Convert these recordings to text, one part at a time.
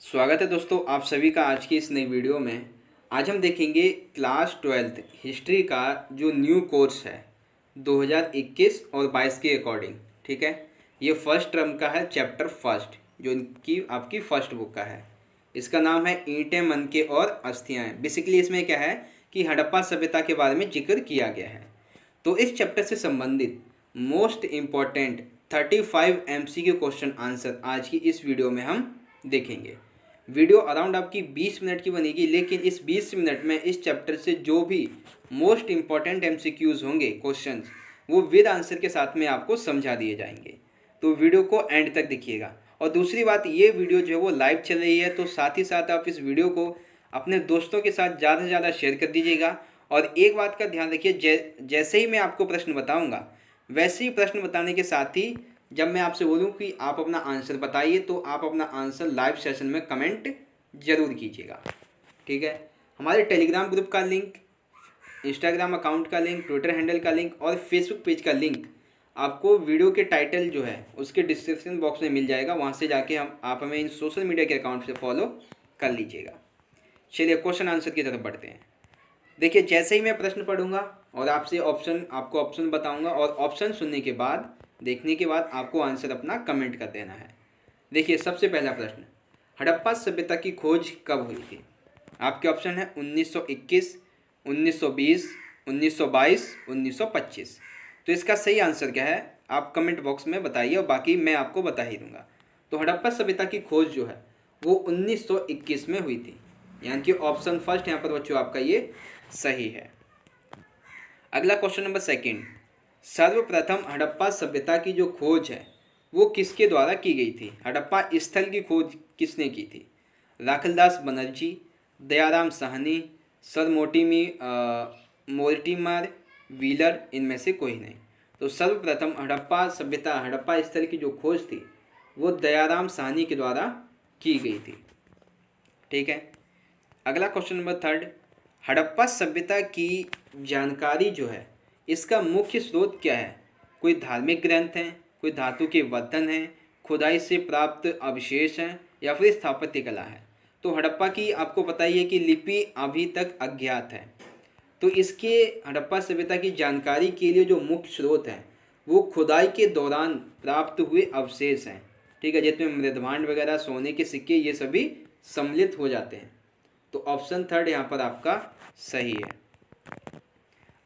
स्वागत है दोस्तों आप सभी का आज की इस नई वीडियो में। आज हम देखेंगे क्लास 12th हिस्ट्री का जो न्यू कोर्स है 2021 और 22 के अकॉर्डिंग। ठीक है, ये फर्स्ट टर्म का है, चैप्टर फर्स्ट जो इनकी आपकी फर्स्ट बुक का है। इसका नाम है ईंटें, मनके और अस्थियाँ। बेसिकली इसमें क्या है कि हड़प्पा सभ्यता के बारे में जिक्र किया गया है। तो इस चैप्टर से संबंधित most important 35 MCQ question answer आज की इस वीडियो में हम देखेंगे। वीडियो अराउंड आपकी 20 मिनट की बनेगी, लेकिन इस 20 मिनट में इस चैप्टर से जो भी मोस्ट इम्पॉर्टेंट MCQs होंगे क्वेश्चंस, वो विद आंसर के साथ में आपको समझा दिए जाएंगे। तो वीडियो को एंड तक देखिएगा। और दूसरी बात, ये वीडियो जो है वो लाइव चल रही है, तो साथ ही साथ आप इस वीडियो को अपने दोस्तों के साथ ज़्यादा से ज़्यादा शेयर कर दीजिएगा। और एक बात का ध्यान रखिए, जैसे ही मैं आपको प्रश्न बताऊँगा वैसे ही प्रश्न बताने के साथ ही जब मैं आपसे बोलूं कि आप अपना आंसर बताइए, तो आप अपना आंसर लाइव सेशन में कमेंट जरूर कीजिएगा। ठीक है, हमारे टेलीग्राम ग्रुप का लिंक, इंस्टाग्राम अकाउंट का लिंक, ट्विटर हैंडल का लिंक और फेसबुक पेज का लिंक आपको वीडियो के टाइटल जो है उसके डिस्क्रिप्शन बॉक्स में मिल जाएगा। वहाँ से जाके आप हमें इन सोशल मीडिया के अकाउंट से फॉलो कर लीजिएगा। चलिए क्वेश्चन आंसर की तरफ बढ़ते हैं। देखिए, जैसे ही मैं प्रश्न पढ़ूंगा और आपको ऑप्शन बताऊंगा, और ऑप्शन सुनने के बाद, देखने के बाद आपको आंसर अपना कमेंट कर देना है। देखिए, सबसे पहला प्रश्न, हड़प्पा सभ्यता की खोज कब हुई थी? आपके ऑप्शन है 1921, 1920, 1922, 1925। तो इसका सही आंसर क्या है आप कमेंट बॉक्स में बताइए, और बाकी मैं आपको बता ही दूंगा। तो हड़प्पा सभ्यता की खोज जो है वो 1921 में हुई थी, यानी कि ऑप्शन फर्स्ट यहाँ पर बच्चों आपका ये सही है। अगला क्वेश्चन नंबर सेकंड, सर्वप्रथम हड़प्पा सभ्यता की जो खोज है वो किसके द्वारा की गई थी? हड़प्पा स्थल की खोज किसने की थी? Rakhaldas Banerjee, Dayaram Sahni, sir Mortimer wheeler, इनमें से कोई नहीं। तो सर्वप्रथम हड़प्पा स्थल की जो खोज थी वो दयाराम साहनी के द्वारा की गई थी। ठीक है, अगला क्वेश्चन नंबर थर्ड, हड़प्पा सभ्यता की जानकारी जो है इसका मुख्य स्रोत क्या है? कोई धार्मिक ग्रंथ हैं, कोई धातु के बर्तन हैं, खुदाई से प्राप्त अवशेष हैं, या फिर स्थापत्य कला है? तो हड़प्पा की आपको पता ही है कि लिपि अभी तक अज्ञात है। तो इसके हड़प्पा सभ्यता की जानकारी के लिए जो मुख्य स्रोत हैं वो खुदाई के दौरान प्राप्त हुए अवशेष हैं। ठीक है, जिसमें मृदभांड वगैरह, सोने के सिक्के, ये सभी सम्मिलित हो जाते हैं। तो ऑप्शन थर्ड यहाँ पर आपका सही है।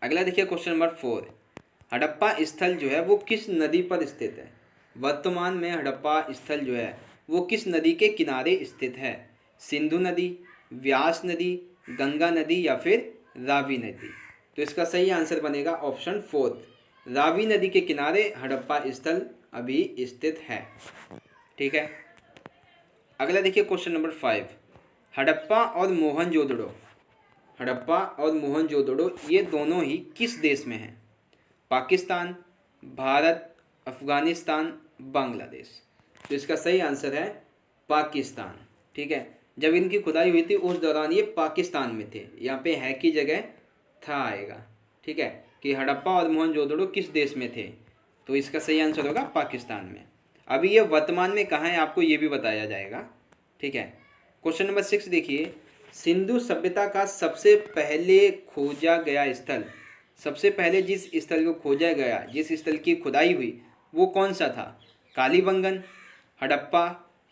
अगला देखिए क्वेश्चन नंबर 4, हड़प्पा स्थल जो है वो किस नदी पर स्थित है? वर्तमान में हड़प्पा स्थल जो है वो किस नदी के किनारे स्थित है? सिंधु नदी, व्यास नदी, गंगा नदी, या फिर रावी नदी? तो इसका सही आंसर बनेगा ऑप्शन फोर्थ, रावी नदी के किनारे हड़प्पा स्थल अभी स्थित है। ठीक है, अगला देखिए क्वेश्चन नंबर 5, हड़प्पा और मोहनजोदड़ो ये दोनों ही किस देश में हैं? पाकिस्तान, भारत, अफगानिस्तान, बांग्लादेश? तो इसका सही आंसर है पाकिस्तान। ठीक है, जब इनकी खुदाई हुई थी उस दौरान ये पाकिस्तान में थे। यहाँ पे है की जगह था आएगा। ठीक है, कि हड़प्पा और मोहनजोदड़ो किस देश में थे? तो इसका सही आंसर होगा पाकिस्तान में। अभी ये वर्तमान में कहाँ है आपको ये भी बताया जाएगा। ठीक है, क्वेश्चन नंबर 6 देखिए, सिंधु सभ्यता का सबसे पहले खोजा गया स्थल, सबसे पहले जिस स्थल को खोजा गया, जिस स्थल की खुदाई हुई, वो कौन सा था? कालीबंगन, हड़प्पा,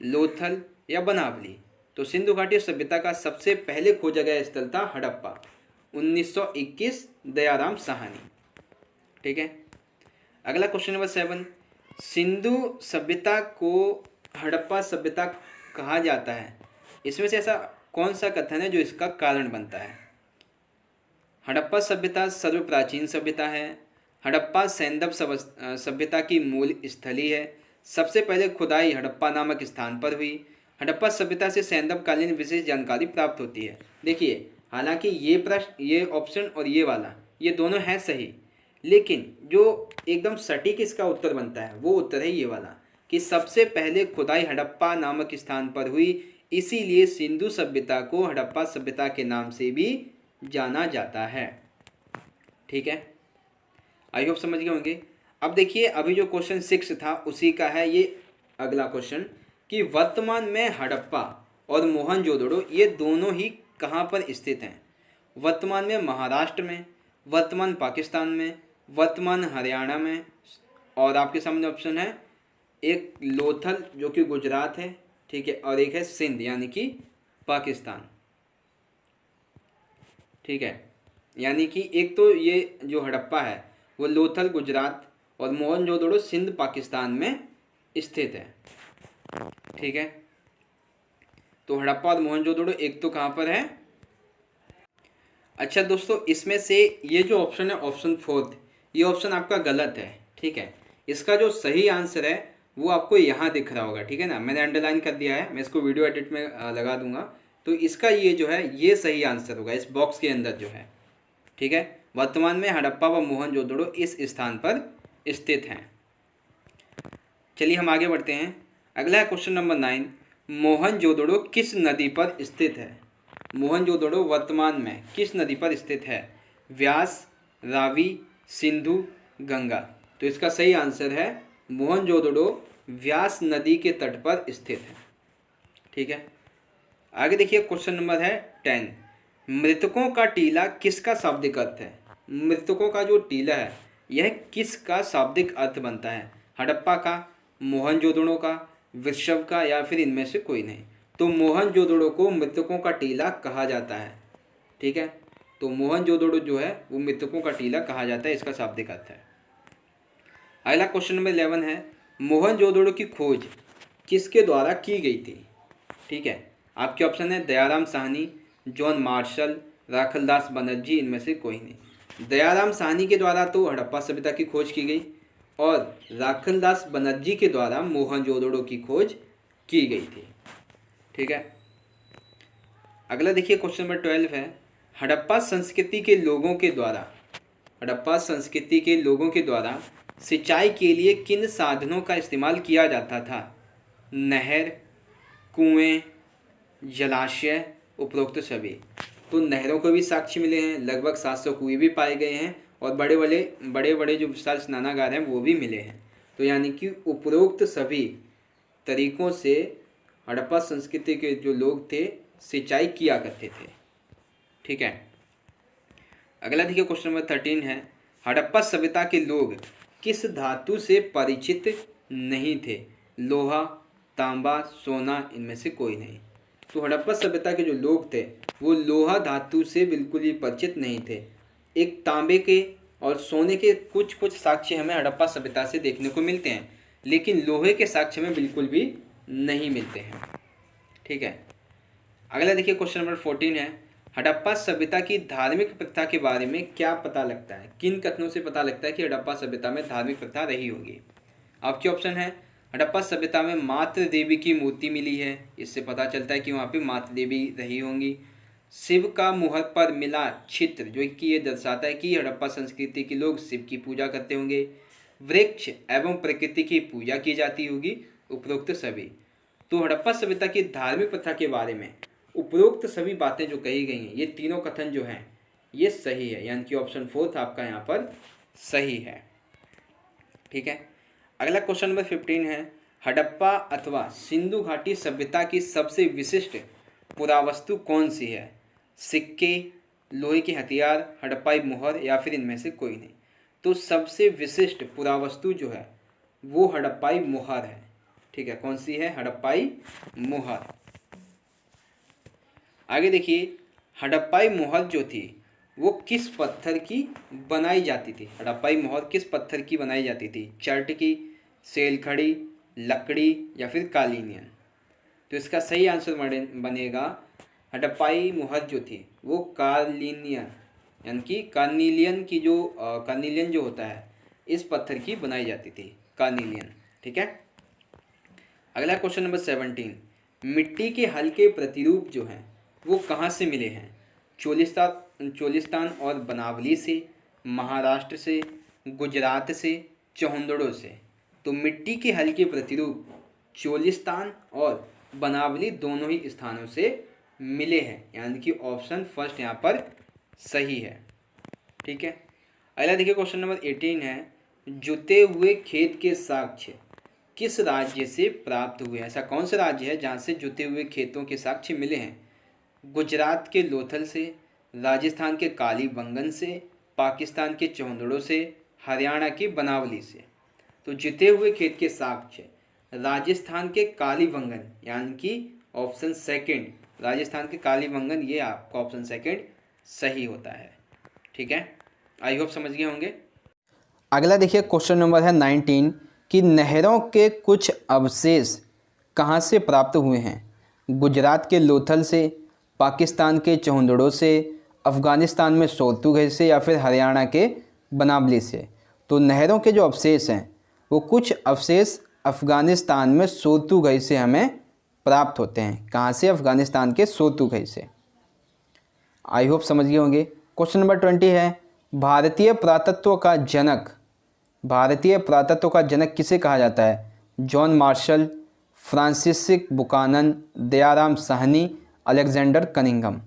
लोथल, या बनावली? तो सिंधु घाटी सभ्यता का सबसे पहले खोजा गया स्थल था हड़प्पा, 1921, दयाराम साहनी। ठीक है, अगला क्वेश्चन नंबर 7, सिंधु सभ्यता को हड़प्पा सभ्यता कहा जाता है, इसमें से ऐसा कौन सा कथन है जो इसका कारण बनता है? हड़प्पा सभ्यता सर्वप्राचीन सभ्यता है, हड़प्पा सैंधव सभ्यता की मूल स्थली है, सबसे पहले खुदाई हड़प्पा नामक स्थान पर हुई, हड़प्पा सभ्यता से सैंधव कालीन विशेष जानकारी प्राप्त होती है। देखिए, हालांकि ये प्रश्न, ये ऑप्शन और ये वाला, ये दोनों हैं सही, लेकिन जो एकदम सटीक इसका उत्तर बनता है वो उत्तर है ये वाला, कि सबसे पहले खुदाई हड़प्पा नामक स्थान पर हुई, इसीलिए सिंधु सभ्यता को हड़प्पा सभ्यता के नाम से भी जाना जाता है। ठीक है, आई होप समझ गए होंगे। अब देखिए, अभी जो क्वेश्चन 6 था उसी का है ये अगला क्वेश्चन, कि वर्तमान में हड़प्पा और मोहनजोदड़ो ये दोनों ही कहाँ पर स्थित हैं? वर्तमान में महाराष्ट्र में, वर्तमान पाकिस्तान में, वर्तमान हरियाणा में, और आपके सामने ऑप्शन है एक लोथल जो कि गुजरात है, ठीक है, और एक है सिंध यानी कि पाकिस्तान, ठीक है। यानी कि एक तो ये जो हड़प्पा है वो लोथल गुजरात और मोहनजोदड़ो सिंध पाकिस्तान में स्थित है, ठीक है। तो हड़प्पा और मोहनजोदड़ो एक तो कहाँ पर है? अच्छा दोस्तों, इसमें से ये जो ऑप्शन है ऑप्शन फोर्थ, ये ऑप्शन आपका गलत है, ठीक है। इसका जो सही आंसर है वो आपको यहाँ दिख रहा होगा, ठीक है ना, मैंने अंडरलाइन कर दिया है, मैं इसको वीडियो एडिट में लगा दूंगा। तो इसका ये जो है ये सही आंसर होगा इस बॉक्स के अंदर जो है, ठीक है। वर्तमान में हड़प्पा व मोहनजोदड़ो इस स्थान पर स्थित हैं। चलिए हम आगे बढ़ते हैं। अगला है क्वेश्चन नंबर 9, मोहनजोदड़ो किस नदी पर स्थित है? मोहनजोदड़ो वर्तमान में किस नदी पर स्थित है? व्यास, रावी, सिंधु, गंगा। तो इसका सही आंसर है मोहनजोदड़ो व्यास नदी के तट पर स्थित है, ठीक है। आगे देखिए क्वेश्चन नंबर है 10, मृतकों का टीला किसका शाब्दिक अर्थ है? मृतकों का जो टीला है यह किसका शाब्दिक अर्थ बनता है? हड़प्पा का, मोहनजोदड़ो का, वृषभ का, या फिर इनमें से कोई नहीं। तो मोहनजोदड़ो को मृतकों का टीला कहा जाता है, ठीक है। तो मोहनजोदड़ो जो है वो मृतकों का टीला कहा जाता है, इसका शाब्दिक अर्थ है। अगला क्वेश्चन नंबर 11 है, मोहनजोदड़ो की खोज किसके द्वारा की गई थी? ठीक है, आपके ऑप्शन है दयाराम साहनी, जॉन मार्शल, राखलदास बनर्जी, इनमें से कोई नहीं। दयाराम साहनी के द्वारा तो हड़प्पा सभ्यता की खोज की गई और राखलदास बनर्जी के द्वारा मोहनजोदड़ो की खोज की गई थी, ठीक है। अगला देखिए क्वेश्चन नंबर 12 है, हड़प्पा संस्कृति के लोगों के द्वारा, हड़प्पा संस्कृति के लोगों के द्वारा सिंचाई के लिए किन साधनों का इस्तेमाल किया जाता था? नहर, कुएं, जलाशय, उपरोक्त सभी। तो नहरों को भी साक्ष्य मिले हैं, लगभग 700 कुएं भी पाए गए हैं और बड़े बड़े जो विशाल स्नानागार हैं वो भी मिले हैं। तो यानी कि उपरोक्त सभी तरीकों से हड़प्पा संस्कृति के जो लोग थे सिंचाई किया करते थे, ठीक है। अगला देखिए क्वेश्चन नंबर 13 है, हड़प्पा सभ्यता के लोग किस धातु से परिचित नहीं थे? लोहा, तांबा, सोना, इनमें से कोई नहीं। तो हड़प्पा सभ्यता के जो लोग थे वो लोहा धातु से बिल्कुल ही परिचित नहीं थे। एक तांबे के और सोने के कुछ कुछ साक्ष्य हमें हड़प्पा सभ्यता से देखने को मिलते हैं, लेकिन लोहे के साक्ष्य में बिल्कुल भी नहीं मिलते हैं, ठीक है। अगला देखिए क्वेश्चन नंबर 14 है, हड़प्पा सभ्यता की धार्मिक प्रथा के बारे में क्या पता लगता है? किन कथनों से पता लगता है कि हड़प्पा सभ्यता में धार्मिक प्रथा रही होगी? आपके ऑप्शन है हड़प्पा सभ्यता में मातृ देवी की मूर्ति मिली है, इससे पता चलता है कि वहाँ पे मातृ देवी रही होंगी। शिव का मुहर पर मिला चित्र जो कि ये दर्शाता है कि हड़प्पा संस्कृति के लोग शिव की पूजा करते होंगे। वृक्ष एवं प्रकृति की पूजा की जाती होगी, उपरोक्त सभी। तो हड़प्पा सभ्यता की धार्मिक प्रथा के बारे में उपरोक्त सभी बातें जो कही गई हैं ये तीनों कथन जो हैं ये सही है, यानी कि ऑप्शन 4 आपका यहाँ पर सही है, ठीक है। अगला क्वेश्चन नंबर 15 है, हड़प्पा अथवा सिंधु घाटी सभ्यता की सबसे विशिष्ट पुरावस्तु कौन सी है? सिक्के, लोहे के हथियार, हड़प्पाई मोहर, या फिर इनमें से कोई नहीं। तो सबसे विशिष्ट पुरावस्तु जो है वो हड़प्पाई मोहर है, ठीक है। कौन सी है? हड़प्पाई मोहर। आगे देखिए, हड़प्पाई मोहर जो थी वो किस पत्थर की बनाई जाती थी? हड़प्पाई मोहर किस पत्थर की बनाई जाती थी? चर्ट की, सेलखड़ी, लकड़ी, या फिर कालीनियन। तो इसका सही आंसर बनेगा हड़प्पाई मोहर जो थी वो कालीनियन, यानी कि कार्निलियन की जो कार्निलियन जो होता है इस पत्थर की बनाई जाती थी, कार्निलियन, ठीक है। अगला क्वेश्चन नंबर 17, मिट्टी के हल्के प्रतिरूप जो हैं वो कहाँ से मिले हैं? चोलिस्तान और बनावली से, महाराष्ट्र से, गुजरात से, चौहंदड़ो से। तो मिट्टी के हल्के प्रतिरूप चोलिस्तान और बनावली दोनों ही स्थानों से मिले हैं, यानी कि ऑप्शन फर्स्ट यहाँ पर सही है, ठीक है। अगला देखिए क्वेश्चन नंबर 18 है, जुते हुए खेत के साक्ष्य किस राज्य से प्राप्त हुए? ऐसा कौन सा राज्य है जहाँ से जुते हुए खेतों के साक्ष्य मिले हैं? गुजरात के लोथल से, राजस्थान के कालीबंगन से, पाकिस्तान के चौंदड़ों से, हरियाणा की बनावली से। तो जुते हुए खेत के साक्ष्य राजस्थान के कालीबंगन, यानी कि ऑप्शन सेकंड राजस्थान के कालीबंगन, ये आपका ऑप्शन सेकंड सही होता है। ठीक है, आई होप समझ गए होंगे। अगला देखिए क्वेश्चन नंबर है 19 कि नहरों के कुछ अवशेष कहाँ से प्राप्त हुए हैं? गुजरात के लोथल से, पाकिस्तान के चौंदड़ों से, अफ़गानिस्तान में सोतुगढ़ से, या फिर हरियाणा के बनावली से। तो नहरों के जो अवशेष हैं वो कुछ अवशेष अफ़गानिस्तान में सोतुगढ़ से हमें प्राप्त होते हैं। कहाँ से? अफ़गानिस्तान के सोतुगढ़ से। आई होप समझ गए होंगे। क्वेश्चन नंबर 20 है भारतीय पुरातत्व का जनक, भारतीय पुरातत्व का जनक किसे कहा जाता है? John Marshall, Francis Buchanan, Dayaram Sahni, Alexander Cunningham.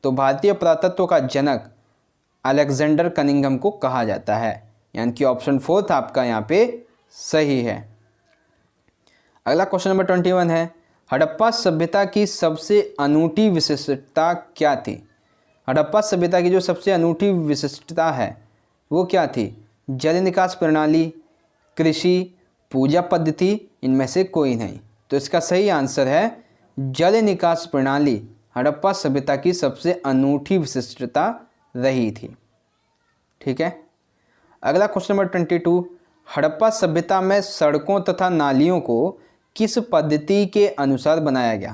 तो भारतीय पुरातत्व का जनक अलेक्जेंडर कनिंघम को कहा जाता है, यानी कि ऑप्शन 4 आपका यहाँ पे सही है। अगला क्वेश्चन नंबर 21 है हड़प्पा सभ्यता की सबसे अनूठी विशिष्टता क्या थी? हड़प्पा सभ्यता की जो सबसे अनूठी विशिष्टता है वो क्या थी? जल निकास प्रणाली, कृषि, पूजा पद्धति, इनमें से कोई नहीं। तो इसका सही आंसर है जल निकास प्रणाली हड़प्पा सभ्यता की सबसे अनूठी विशिष्टता रही थी। ठीक है, अगला क्वेश्चन नंबर 22 हड़प्पा सभ्यता में सड़कों तथा नालियों को किस पद्धति के अनुसार बनाया गया?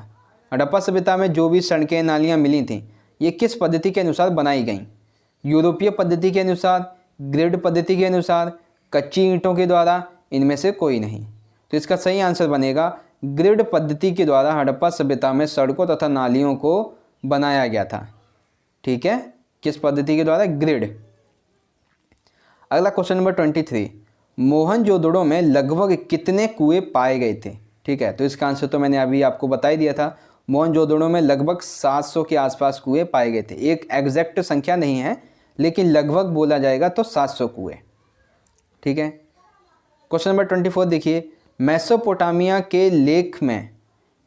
हड़प्पा सभ्यता में जो भी सड़कें नालियाँ मिली थीं ये किस पद्धति के अनुसार बनाई गईं? यूरोपीय पद्धति के अनुसार, ग्रिड पद्धति के अनुसार, कच्ची ईंटों के द्वारा, इनमें से कोई नहीं। तो इसका सही आंसर बनेगा ग्रिड पद्धति के द्वारा हड़प्पा सभ्यता में सड़कों तथा नालियों को बनाया गया था। ठीक है, किस पद्धति के द्वारा? ग्रिड। अगला क्वेश्चन नंबर 23 मोहनजोदड़ो में लगभग कितने कुएं पाए गए थे? ठीक है, तो इसका आंसर तो मैंने अभी आपको बता ही दिया था। मोहनजोदड़ो में लगभग 700 के आसपास कुएं पाए गए थे। एक एग्जैक्ट संख्या नहीं है, लेकिन लगभग बोला जाएगा तो 700 कुएं। ठीक है, क्वेश्चन नंबर 24 देखिए मेसोपोटामिया के लेख में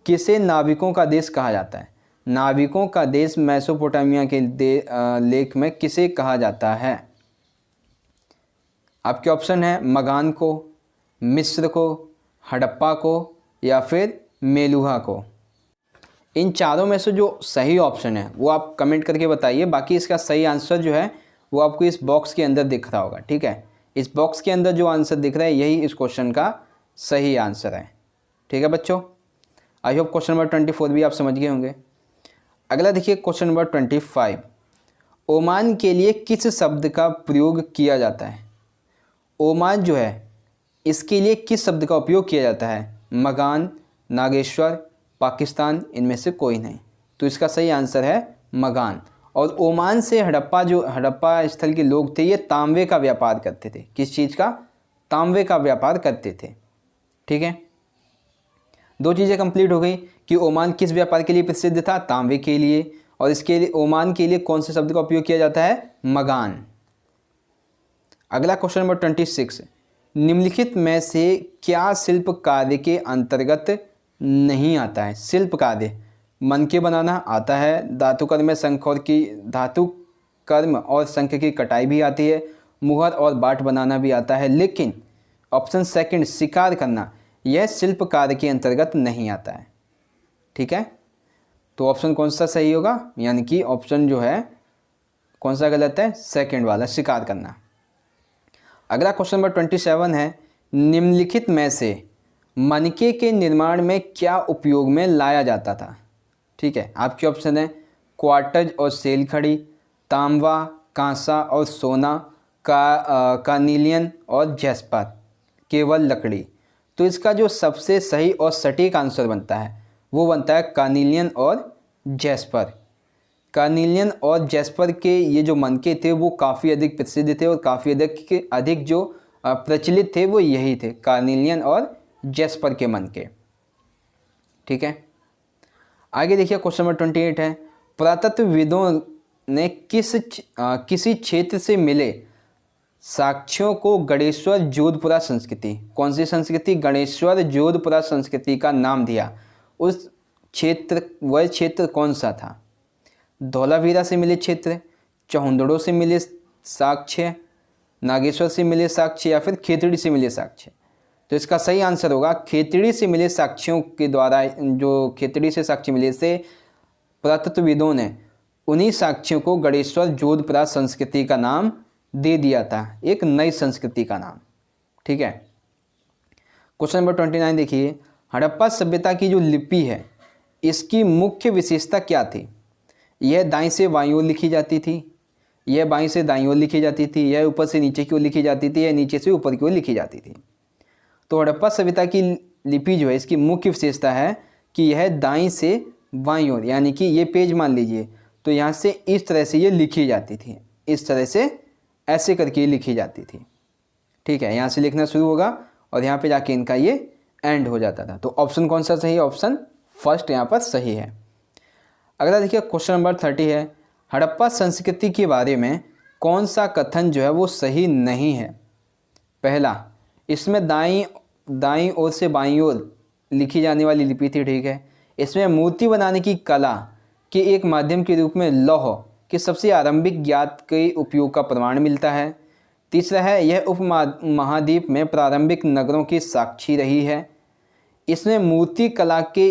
किसे नाविकों का देश कहा जाता है? नाविकों का देश मेसोपोटामिया के लेख में किसे कहा जाता है? आपके ऑप्शन है मगान को, मिस्र को, हड़प्पा को, या फिर मेलुहा को। इन चारों में से जो सही ऑप्शन है वो आप कमेंट करके बताइए। बाकी इसका सही आंसर जो है वो आपको इस बॉक्स के अंदर दिख रहा होगा। ठीक है, इस बॉक्स के अंदर जो आंसर दिख रहा है यही इस क्वेश्चन का सही आंसर है। ठीक है बच्चों, आई होप क्वेश्चन नंबर 24 भी आप समझ गए होंगे। अगला देखिए क्वेश्चन नंबर 25 ओमान के लिए किस शब्द का प्रयोग किया जाता है? ओमान जो है इसके लिए किस शब्द का उपयोग किया जाता है? मगान, नागेश्वर, पाकिस्तान, इनमें से कोई नहीं। तो इसका सही आंसर है मगान। और ओमान से हड़प्पा स्थल के लोग थे ये तांबे का व्यापार करते थे। किस चीज़ का? तांबे का व्यापार करते थे। ठीक है, दो चीज़ें कंप्लीट हो गई कि ओमान किस व्यापार के लिए प्रसिद्ध था? तांबे के लिए। और इसके लिए ओमान के लिए कौन से शब्द का उपयोग किया जाता है? मगान। अगला क्वेश्चन नंबर 26 निम्नलिखित में से क्या शिल्प कार्य के अंतर्गत नहीं आता है? शिल्प कार्य मनके बनाना आता है, धातु कर्म और शंख की कटाई भी आती है, मुहर और बाट बनाना भी आता है, लेकिन ऑप्शन सेकंड शिकार करना यह शिल्प कार्य के अंतर्गत नहीं आता है। ठीक है, तो ऑप्शन कौन सा सही होगा? यानी कि ऑप्शन जो है कौन सा गलत है? सेकंड वाला, शिकार करना। अगला क्वेश्चन नंबर 27 है निम्नलिखित में से मनके के निर्माण में क्या उपयोग में लाया जाता था? ठीक है, आपके ऑप्शन है क्वार्टज और सेल खड़ी, तांबा, कांसा और सोना, कार्निलियन और जैस्पर, केवल लकड़ी। तो इसका जो सबसे सही और सटीक आंसर बनता है वो बनता है कार्निलियन और जैस्पर। कार्निलियन और जैस्पर के ये जो मनके थे वो काफ़ी अधिक प्रसिद्ध थे और काफ़ी अधिक जो प्रचलित थे वो यही थे, कार्निलियन और जैस्पर के मनके। ठीक है, आगे देखिए क्वेश्चन नंबर 28 है पुरातत्वविदों ने किसी क्षेत्र से मिले साक्ष्यों को गणेश्वर जोधपुरा संस्कृति, कौन सी संस्कृति? गणेश्वर जोधपुरा संस्कृति का नाम दिया। उस क्षेत्र, वह क्षेत्र कौन सा था? धौलावीरा से मिले क्षेत्र, चौहंदड़ों से मिले साक्ष्य, नागेश्वर से मिले साक्ष्य, या फिर खेतड़ी से मिले साक्ष्य? तो इसका सही आंसर होगा खेतड़ी से मिले साक्ष्यों के द्वारा, जो खेतड़ी से साक्ष्य मिले से पुरातत्वविदों ने उन्हीं साक्ष्यों को गणेश्वर जोधपुरा संस्कृति का नाम दे दिया था, एक नई संस्कृति का नाम। ठीक है। क्वेश्चन नंबर 29 देखिए, हड़प्पा सभ्यता की जो लिपि है इसकी मुख्य विशेषता क्या थी? यह दाईं से बाईं ओर लिखी जाती थी, यह बाईं से दाईं ओर लिखी जाती थी, यह ऊपर से नीचे की ओर लिखी जाती थी, यह नीचे से ऊपर की ओर लिखी जाती थी। तो हड़प्पा सभ्यता की लिपि जो है इसकी मुख्य विशेषता है कि यह दाईं से बाईं ओर, यानी कि ये पेज मान लीजिए तो यहाँ से इस तरह से ये लिखी जाती थी, इस तरह से ऐसे करके लिखी जाती थी। ठीक है, यहाँ से लिखना शुरू होगा और यहाँ पे जाके इनका ये एंड हो जाता था। तो ऑप्शन कौन सा सही है? ऑप्शन फर्स्ट यहाँ पर सही है। अगला देखिए क्वेश्चन नंबर 30 है, हड़प्पा संस्कृति के बारे में कौन सा कथन जो है वो सही नहीं है? पहला, इसमें दाईं ओर से बाईं ओर लिखी जाने वाली लिपि थी। ठीक है। इसमें मूर्ति बनाने की कला के एक माध्यम के रूप में लौह के सबसे आरंभिक ज्ञात के उपयोग का प्रमाण मिलता है। तीसरा है, यह उपमहाद्वीप में प्रारंभिक नगरों की साक्षी रही है। इसमें मूर्ति कला के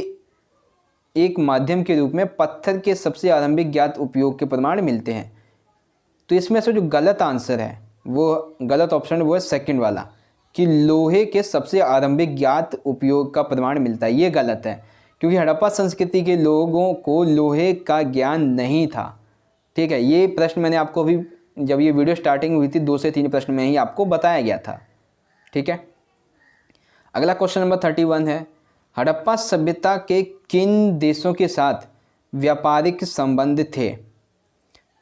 एक माध्यम के रूप में पत्थर के सबसे आरंभिक ज्ञात उपयोग के प्रमाण मिलते हैं। तो इसमें से जो गलत आंसर है वो गलत ऑप्शन वो है सेकंड वाला, कि लोहे के सबसे आरंभिक ज्ञात उपयोग का प्रमाण मिलता है। ये गलत है, क्योंकि हड़प्पा संस्कृति के लोगों को लोहे का ज्ञान नहीं था। ठीक है, ये प्रश्न मैंने आपको अभी जब ये वीडियो स्टार्टिंग हुई थी 2 से 3 प्रश्न में ही आपको बताया गया था। ठीक है। अगला क्वेश्चन नंबर 31 है, हड़प्पा सभ्यता के किन देशों के साथ व्यापारिक संबंध थे?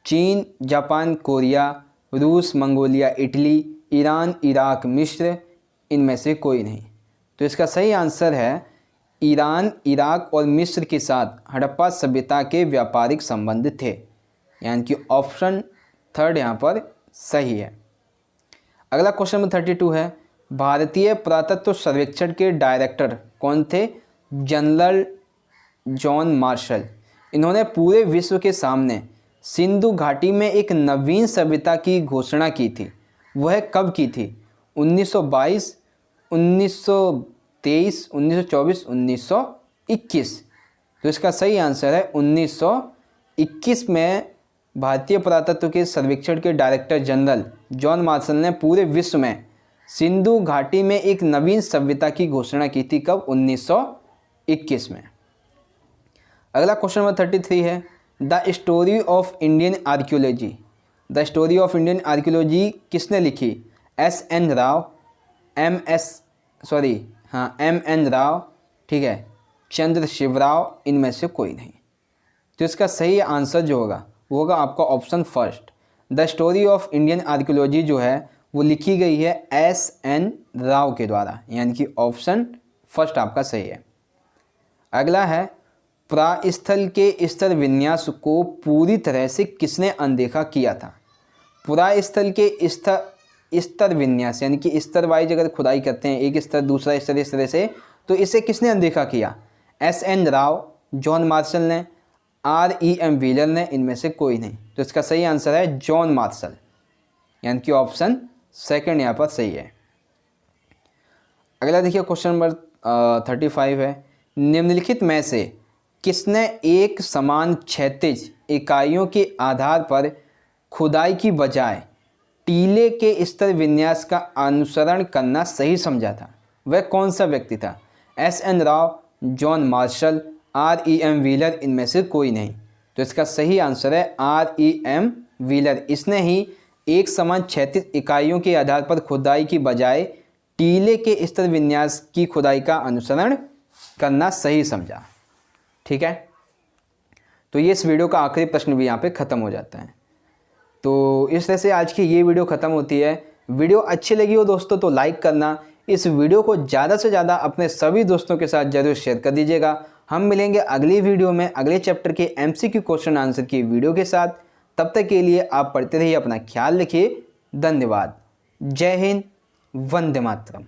चीन, जापान, कोरिया, रूस, मंगोलिया, इटली, ईरान, इराक, मिस्र, इनमें से कोई नहीं। तो इसका सही आंसर है ईरान, इराक और मिस्र के साथ हड़प्पा सभ्यता के व्यापारिक संबंध थे, यानी कि ऑप्शन थर्ड यहाँ पर सही है। अगला क्वेश्चन नंबर 32 है, भारतीय पुरातत्व सर्वेक्षण के डायरेक्टर कौन थे? General John Marshall. इन्होंने पूरे विश्व के सामने सिंधु घाटी में एक नवीन सभ्यता की घोषणा की थी। वह कब की थी? 1922, 1923, 1924, 1921। तो इसका सही आंसर है 1921 में भारतीय पुरातत्व के सर्वेक्षण के डायरेक्टर जनरल जॉन मार्शल ने पूरे विश्व में सिंधु घाटी में एक नवीन सभ्यता की घोषणा की थी। कब? 1921 में। अगला क्वेश्चन नंबर 33 है, the story of Indian archaeology. The story of Indian archaeology किसने लिखी? एम एन राव, ठीक है, चंद्रशिव राव, इनमें से कोई नहीं। तो इसका सही आंसर जो होगा वो होगा आपका option first. The story of Indian archaeology जो है वो लिखी गई है एस.एन. राव के द्वारा, यानी कि ऑप्शन फर्स्ट आपका सही है। अगला है, पुरास्थल के स्तर विन्यास को पूरी तरह से किसने अनदेखा किया था? पुरास्थल के स्तर विन्यास, यानी कि स्तर वाइज अगर खुदाई करते हैं, एक स्तर दूसरा स्तर इस तरह से, तो इसे किसने अनदेखा किया? एस.एन. राव, जॉन मार्शल ने, R.E.M. व्हीलर ने, इनमें से कोई नहीं। तो इसका सही आंसर है जॉन मार्शल, यानी कि ऑप्शन सेकंड यहाँ पर सही है। अगला देखिए क्वेश्चन नंबर 35 है, निम्नलिखित में से किसने एक समान क्षैतिज इकाइयों के आधार पर खुदाई की बजाय टीले के स्तर विन्यास का अनुसरण करना सही समझा था? वह कौन सा व्यक्ति था? SN. Rao, John Marshall, R.E.M. Wheeler, इनमें से कोई नहीं। तो इसका सही आंसर है R.E.M. व्हीलर। इसने ही एक समान क्षैतिज इकाइयों के आधार पर खुदाई की बजाय टीले के स्तर विन्यास की खुदाई का अनुसरण करना सही समझा। ठीक है, तो ये इस वीडियो का आखिरी प्रश्न भी यहाँ पे ख़त्म हो जाता है। तो इस तरह से आज की ये वीडियो ख़त्म होती है। वीडियो अच्छी लगी हो दोस्तों तो लाइक करना, इस वीडियो को ज़्यादा से ज़्यादा अपने सभी दोस्तों के साथ ज़रूर शेयर कर दीजिएगा। हम मिलेंगे अगली वीडियो में अगले चैप्टर के MCQ क्वेश्चन आंसर की वीडियो के साथ। तब तक के लिए आप पढ़ते रहिए, अपना ख्याल रखिए। धन्यवाद। जय हिंद, वंदे मातरम।